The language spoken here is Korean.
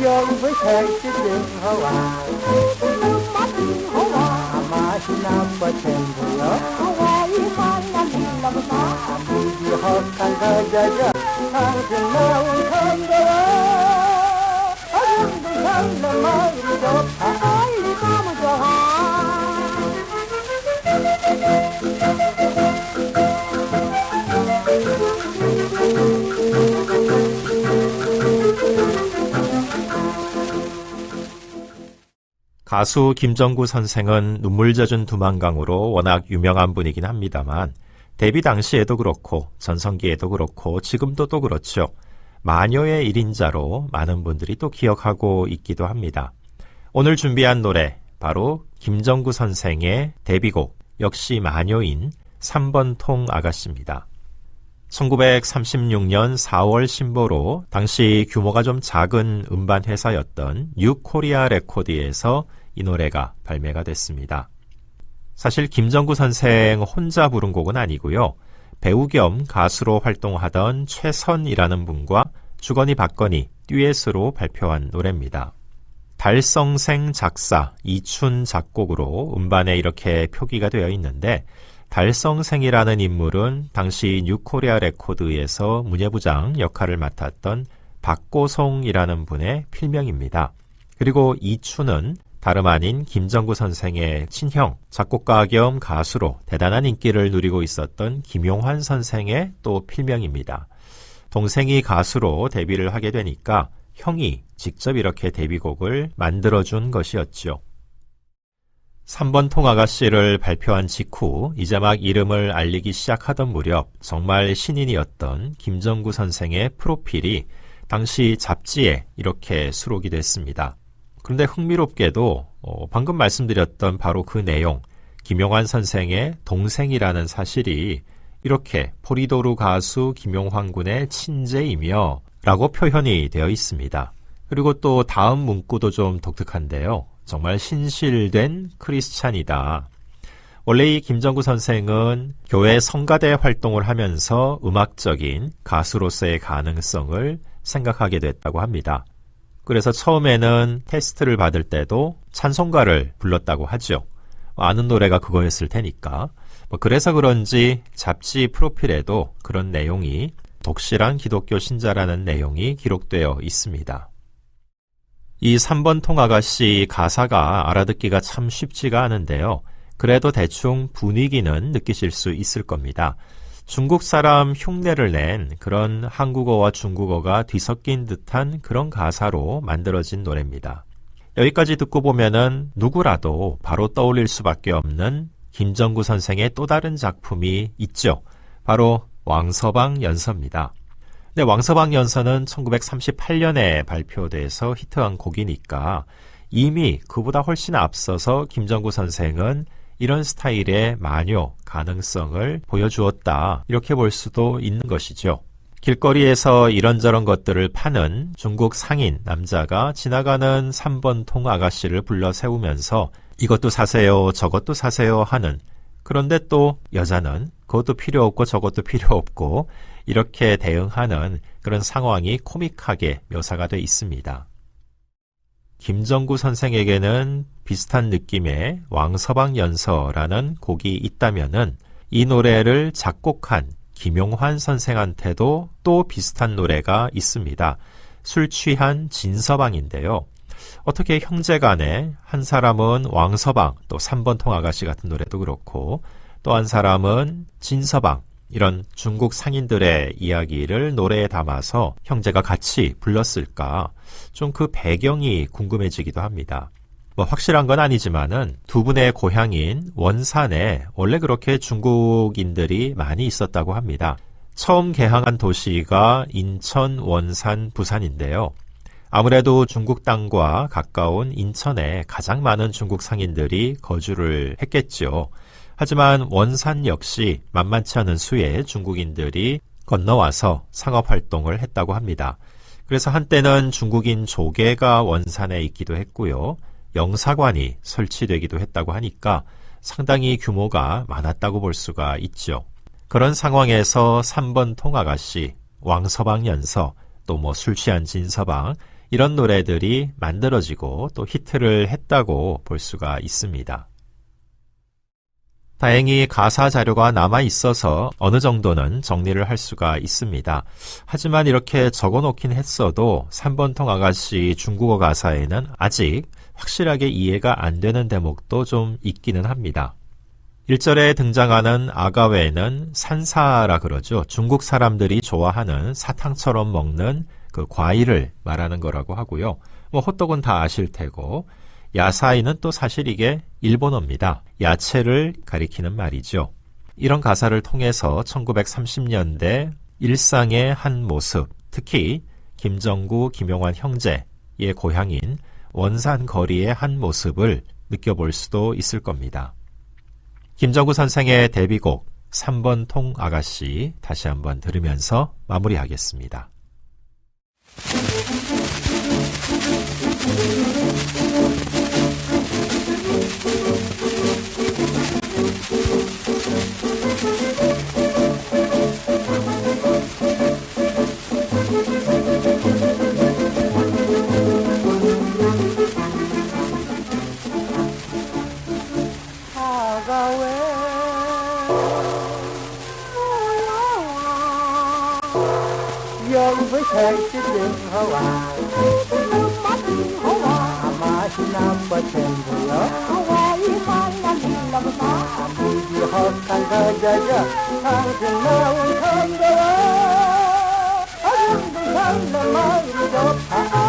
Dương với thề chứ đừng hô mắt hô mà xin nam và thèm vừa đó vì hôm càng thơ ra ra thang rừng nào thơm đó ở rừng đi thơm là mơ đi đốt ai đi ta mà cho 가수 김정구 선생은 눈물 젖은 두만강으로 워낙 유명한 분이긴 합니다만 데뷔 당시에도 그렇고 전성기에도 그렇고 지금도 또 그렇죠. 마녀의 1인자로 많은 분들이 또 기억하고 있기도 합니다. 오늘 준비한 노래 바로 김정구 선생의 데뷔곡 역시 마녀인 3번 통 아가씨입니다. 1936년 4월 신보로 당시 규모가 좀 작은 음반 회사였던 뉴코리아 레코드에서 이 노래가 발매가 됐습니다. 사실 김정구 선생 혼자 부른 곡은 아니고요. 배우 겸 가수로 활동하던 최선이라는 분과 주거니 받거니 듀엣으로 발표한 노래입니다. 달성생 작사, 이춘 작곡으로 음반에 이렇게 표기가 되어 있는데 달성생이라는 인물은 당시 뉴코리아 레코드에서 문예부장 역할을 맡았던 박고송이라는 분의 필명입니다. 그리고 이춘은 다름 아닌 김정구 선생의 친형, 작곡가 겸 가수로 대단한 인기를 누리고 있었던 김용환 선생의 또 필명입니다. 동생이 가수로 데뷔를 하게 되니까 형이 직접 이렇게 데뷔곡을 만들어준 것이었죠. 3번 통 아가씨를 발표한 직후 이제 막 이름을 알리기 시작하던 무렵 정말 신인이었던 김정구 선생의 프로필이 당시 잡지에 이렇게 수록이 됐습니다. 그런데 흥미롭게도 방금 말씀드렸던 바로 그 내용, 김용환 선생의 동생이라는 사실이 이렇게 포리도르 가수 김용환 군의 친제이며 라고 표현이 되어 있습니다. 그리고 또 다음 문구도 좀 독특한데요. 정말 신실된 크리스찬이다. 원래 이 김정구 선생은 교회 성가대 활동을 하면서 음악적인 가수로서의 가능성을 생각하게 됐다고 합니다. 그래서 처음에는 테스트를 받을 때도 찬송가를 불렀다고 하죠. 아는 노래가 그거였을 테니까. 그래서 그런지 잡지 프로필에도 그런 내용이 독실한 기독교 신자라는 내용이 기록되어 있습니다. 이 3번 통 아가씨 가사가 알아듣기가 참 쉽지가 않은데요. 그래도 대충 분위기는 느끼실 수 있을 겁니다. 중국 사람 흉내를 낸 그런 한국어와 중국어가 뒤섞인 듯한 그런 가사로 만들어진 노래입니다. 여기까지 듣고 보면은 누구라도 바로 떠올릴 수밖에 없는 김정구 선생의 또 다른 작품이 있죠. 바로 왕서방 연서입니다. 근데 왕서방 연서는 1938년에 발표돼서 히트한 곡이니까 이미 그보다 훨씬 앞서서 김정구 선생은 이런 스타일의 마녀 가능성을 보여주었다. 이렇게 볼 수도 있는 것이죠. 길거리에서 이런저런 것들을 파는 중국 상인 남자가 지나가는 3번 통 아가씨를 불러 세우면서 이것도 사세요, 저것도 사세요 하는, 그런데 또 여자는 그것도 필요 없고 저것도 필요 없고 이렇게 대응하는 그런 상황이 코믹하게 묘사가 돼 있습니다. 김정구 선생에게는 비슷한 느낌의 왕서방 연서라는 곡이 있다면은 이 노래를 작곡한 김용환 선생한테도 또 비슷한 노래가 있습니다. 술 취한 진서방인데요. 어떻게 형제간에 한 사람은 왕서방, 또 3번 통 아가씨 같은 노래도 그렇고 또 한 사람은 진서방, 이런 중국 상인들의 이야기를 노래에 담아서 형제가 같이 불렀을까? 좀 그 배경이 궁금해지기도 합니다. 확실한 건 아니지만은 두 분의 고향인 원산에 원래 그렇게 중국인들이 많이 있었다고 합니다. 처음 개항한 도시가 인천, 원산, 부산인데요. 아무래도 중국 땅과 가까운 인천에 가장 많은 중국 상인들이 거주를 했겠죠. 하지만 원산 역시 만만치 않은 수의 중국인들이 건너와서 상업활동을 했다고 합니다. 그래서 한때는 중국인 조계가 원산에 있기도 했고요. 영사관이 설치되기도 했다고 하니까 상당히 규모가 많았다고 볼 수가 있죠. 그런 상황에서 3번 통아가씨, 왕서방 연서, 또 술 취한 진서방 이런 노래들이 만들어지고 또 히트를 했다고 볼 수가 있습니다. 다행히 가사 자료가 남아 있어서 어느 정도는 정리를 할 수가 있습니다. 하지만 이렇게 적어놓긴 했어도 3번 통 아가씨 중국어 가사에는 아직 확실하게 이해가 안 되는 대목도 좀 있기는 합니다. 1절에 등장하는 아가웨는 산사라 그러죠. 중국 사람들이 좋아하는 사탕처럼 먹는 그 과일을 말하는 거라고 하고요. 호떡은 다 아실 테고, 야사이는 또 사실 이게 일본어입니다. 야채를 가리키는 말이죠. 이런 가사를 통해서 1930년대 일상의 한 모습, 특히 김정구, 김용환 형제의 고향인 원산 거리의 한 모습을 느껴볼 수도 있을 겁니다. 김정구 선생의 데뷔곡 3번 통 아가씨 다시 한번 들으면서 마무리하겠습니다. dân với thầy chứ đừng hô 맛이 나빠진 거야 아무리 헛간 가자자 당신 나온 선거야 아줌도 살래 마음이 좋다